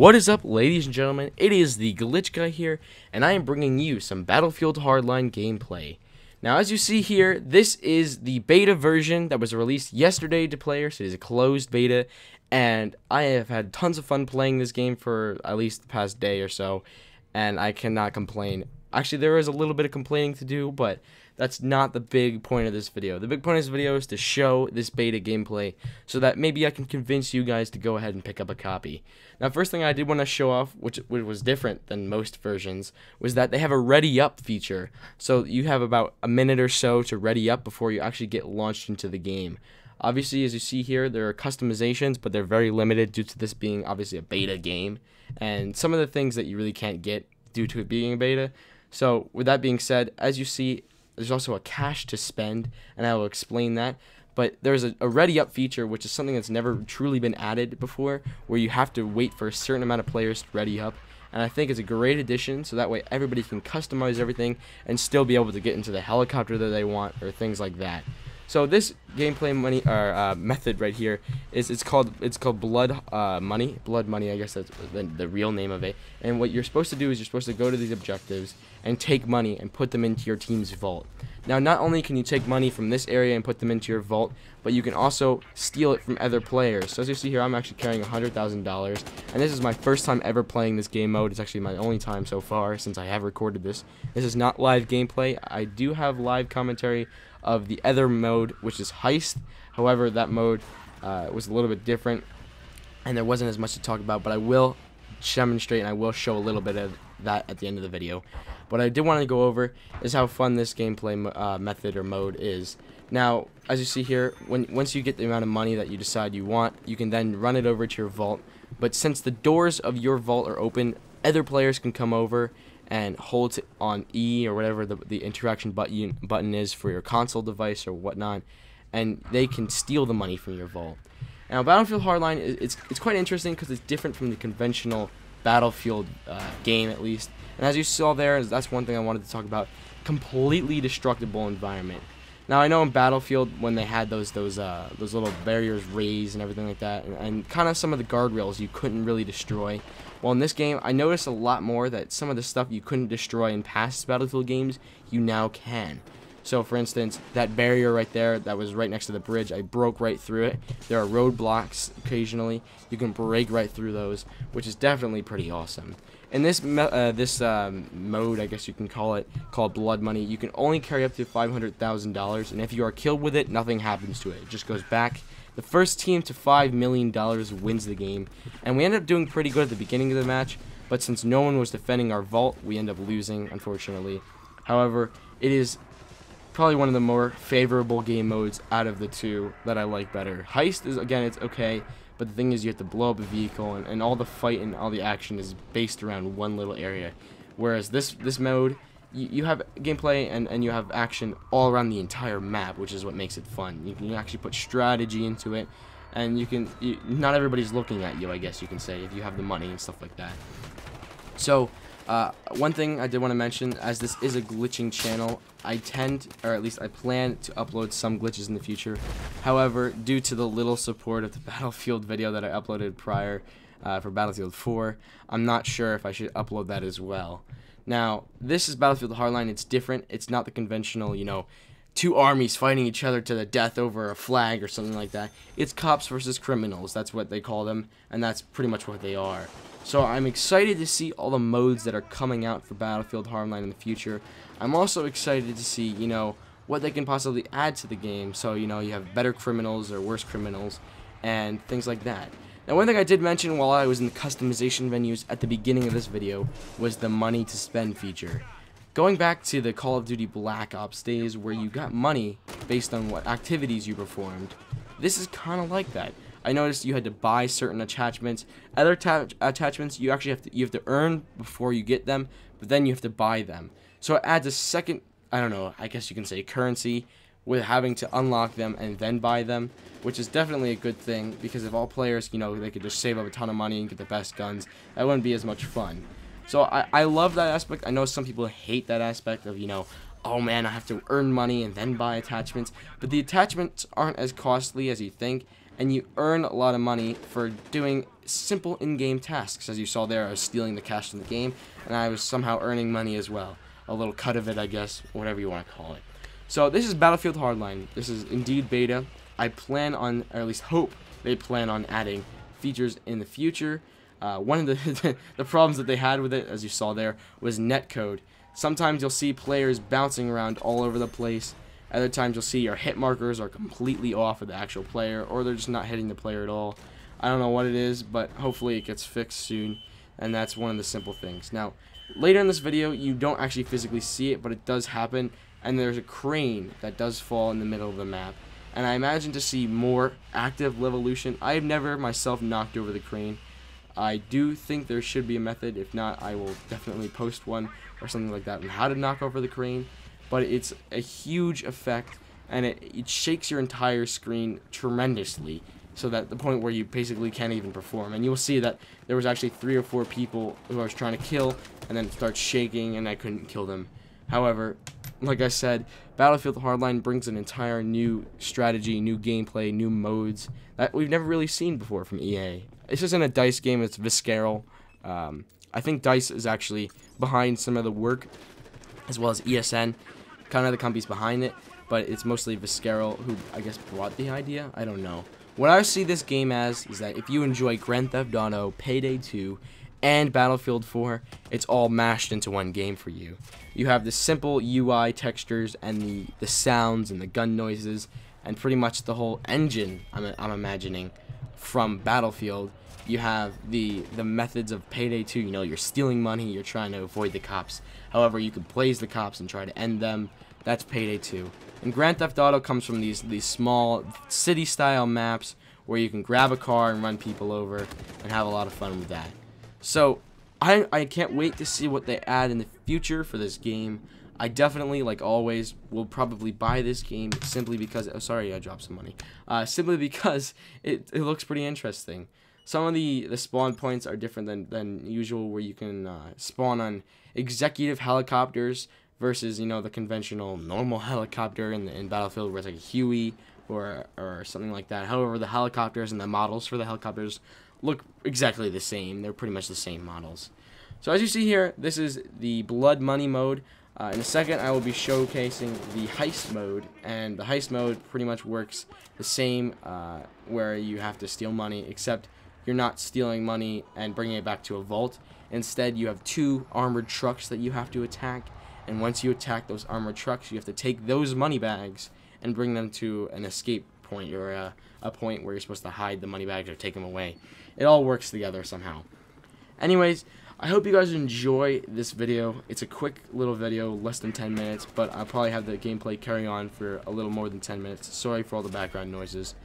What is up, ladies and gentlemen? It is the GlitchGuy here, and I am bringing you some Battlefield Hardline gameplay. Now, as you see here, this is the beta version that was released yesterday to players. So it is a closed beta, and I have had tons of fun playing this game for at least the past day or so, and I cannot complain. Actually, there is a little bit of complaining to do, but that's not the big point of this video. The big point of this video is to show this beta gameplay so that maybe I can convince you guys to go ahead and pick up a copy. Now, first thing I did want to show off, which was different than most versions, was that they have a ready up feature. So you have about a minute or so to ready up before you actually get launched into the game. Obviously, as you see here, there are customizations, but they're very limited due to this being obviously a beta game. And some of the things that you really can't get due to it being a beta. So with that being said, as you see, there's also a cash to spend, and I will explain that. But there's a ready up feature, which is something that's never truly been added before, where you have to wait for a certain amount of players to ready up. And I think it's a great addition, so that way everybody can customize everything and still be able to get into the helicopter that they want or things like that. So this gameplay method right here is it's called blood money, I guess that's the real name of it. And what you're supposed to do is you're supposed to go to these objectives and take money and put them into your team's vault. Now, not only can you take money from this area and put them into your vault, but you can also steal it from other players. So as you see here, I'm actually carrying $100,000, and this is my first time ever playing this game mode. It's actually my only time so far since I have recorded this. This is not live gameplay. I do have live commentary of the other mode, which is Heist. However, that mode was a little bit different, and there wasn't as much to talk about, but I will demonstrate and I will show a little bit of that at the end of the video. What I did want to go over is how fun this gameplay method or mode is. Now, as you see here, once you get the amount of money that you decide you want, you can then run it over to your vault. But since the doors of your vault are open, other players can come over and hold on E or whatever the interaction button is for your console device or whatnot, and they can steal the money from your vault. Now, Battlefield Hardline, it's quite interesting because it's different from the conventional Battlefield game, at least. And as you saw there, that's one thing I wanted to talk about: completely destructible environment. Now, I know in Battlefield when they had those little barriers raised and everything like that, and kind of some of the guardrails you couldn't really destroy. Well, in this game, I noticed a lot more that some of the stuff you couldn't destroy in past Battlefield games, you now can. So, for instance, that barrier right there that was right next to the bridge, I broke right through it. There are roadblocks occasionally. You can break right through those, which is definitely pretty awesome. In this mode, I guess you can call it, called Blood Money, you can only carry up to $500,000, and if you are killed with it, nothing happens to it. It just goes back. The first team to $5 million wins the game, and we ended up doing pretty good at the beginning of the match, but since no one was defending our vault, we ended up losing, unfortunately. However, it is probably one of the more favorable game modes out of the two that I like better. Heist is, again, it's okay, but the thing is you have to blow up a vehicle, and all the fight and all the action is based around one little area. Whereas this mode, you have gameplay and you have action all around the entire map, which is what makes it fun. You can actually put strategy into it, and not everybody's looking at you, I guess you can say, if you have the money and stuff like that. So, one thing I did want to mention, as this is a glitching channel, I plan to upload some glitches in the future. However, due to the little support of the Battlefield video that I uploaded prior for Battlefield 4, I'm not sure if I should upload that as well. Now, this is Battlefield Hardline. It's different. It's not the conventional, two armies fighting each other to the death over a flag or something like that. It's cops versus criminals. That's what they call them, and that's pretty much what they are. So I'm excited to see all the modes that are coming out for Battlefield Hardline in the future. I'm also excited to see, what they can possibly add to the game. So, you have better criminals or worse criminals and things like that. Now, one thing I did mention while I was in the customization menus at the beginning of this video was the money to spend feature. Going back to the Call of Duty Black Ops days where you got money based on what activities you performed, this is kind of like that. I noticed you had to buy certain attachments. Other attachments you actually have to earn before you get them, but then you have to buy them. So it adds a second, I don't know, I guess you can say currency with having to unlock them and then buy them, which is definitely a good thing, because if all players, they could just save up a ton of money and get the best guns, that wouldn't be as much fun. So I love that aspect. I know some people hate that aspect of, oh man, I have to earn money and then buy attachments, but the attachments aren't as costly as you think, and you earn a lot of money for doing simple in-game tasks. As you saw there, I was stealing the cash in the game, and I was somehow earning money as well. A little cut of it, I guess, whatever you want to call it. So this is Battlefield Hardline. This is indeed beta. I plan on, or at least hope they plan on adding features in the future. One of the the problems that they had with it, as you saw there, was netcode. Sometimes you'll see players bouncing around all over the place. Other times you'll see your hit markers are completely off of the actual player, or they're just not hitting the player at all. I don't know what it is, but hopefully it gets fixed soon, and that's one of the simple things. Now, later in this video, you don't actually physically see it, but it does happen, and there's a crane that does fall in the middle of the map. And I imagine to see more active Levolution. I have never myself knocked over the crane. I do think there should be a method. If not, I will definitely post one or something like that on how to knock over the crane. But it's a huge effect, and it shakes your entire screen tremendously, so that the point where you basically can't even perform. And you'll see that there was actually 3 or 4 people who I was trying to kill, and then it starts shaking, and I couldn't kill them. However, like I said, Battlefield Hardline brings an entire new strategy, new gameplay, new modes that we've never really seen before from EA. This isn't a DICE game, it's Visceral. I think DICE is actually behind some of the work, as well as ESN, kind of the companies behind it, but it's mostly Visceral who, I guess, brought the idea. I don't know. What I see this game as is that if you enjoy Grand Theft Auto, Payday 2, and Battlefield 4, it's all mashed into one game for you. You have the simple UI textures and the sounds and the gun noises and pretty much the whole engine, I'm imagining, from Battlefield. You have the methods of Payday 2, you know, you're stealing money, you're trying to avoid the cops. However, you can blaze the cops and try to end them. That's Payday 2. And Grand Theft Auto comes from these small city-style maps where you can grab a car and run people over and have a lot of fun with that. So, I can't wait to see what they add in the future for this game. I definitely, like always, will probably buy this game simply because... Oh, sorry, I dropped some money. Simply because it looks pretty interesting. Some of the spawn points are different than usual, where you can spawn on executive helicopters versus, you know, the conventional normal helicopter in Battlefield, where it's like a Huey or something like that. However, the helicopters and the models for the helicopters look exactly the same. They're pretty much the same models. So as you see here, this is the blood money mode. In a second, I will be showcasing the heist mode, and the heist mode pretty much works the same, where you have to steal money, except you're not stealing money and bringing it back to a vault. Instead, you have 2 armored trucks that you have to attack, and once you attack those armored trucks, you have to take those money bags and bring them to an escape point, or a point where you're supposed to hide the money bags or take them away. It all works together somehow. Anyways, I hope you guys enjoy this video. It's a quick little video, less than 10 minutes, but I'll probably have the gameplay carry on for a little more than 10 minutes. Sorry for all the background noises.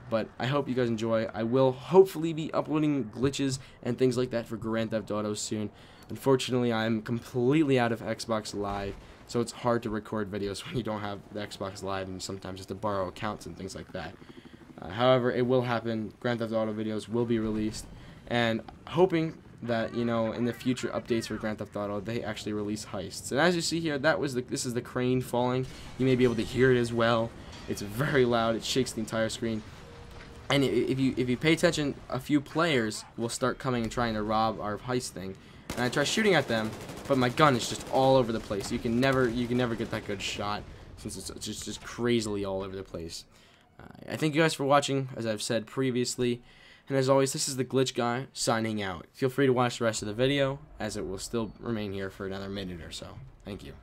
But I hope you guys enjoy. I will hopefully be uploading glitches and things like that for Grand Theft Auto soon. Unfortunately, I'm completely out of Xbox Live, so it's hard to record videos when you don't have the Xbox Live, and sometimes just to borrow accounts and things like that. However, it will happen. Grand Theft Auto videos will be released, and hoping that, you know, in the future updates for Grand Theft Auto, they actually release heists. And as you see here, this is the crane falling. You may be able to hear it as well. It's very loud. It shakes the entire screen. And if you pay attention, a few players will start coming and trying to rob our heist thing. And I try shooting at them, but my gun is just all over the place. You can never get that good shot, since it's just crazily all over the place. I thank you guys for watching, as I've said previously. And as always, this is the Glitch Guy signing out. Feel free to watch the rest of the video, as it will still remain here for another minute or so. Thank you.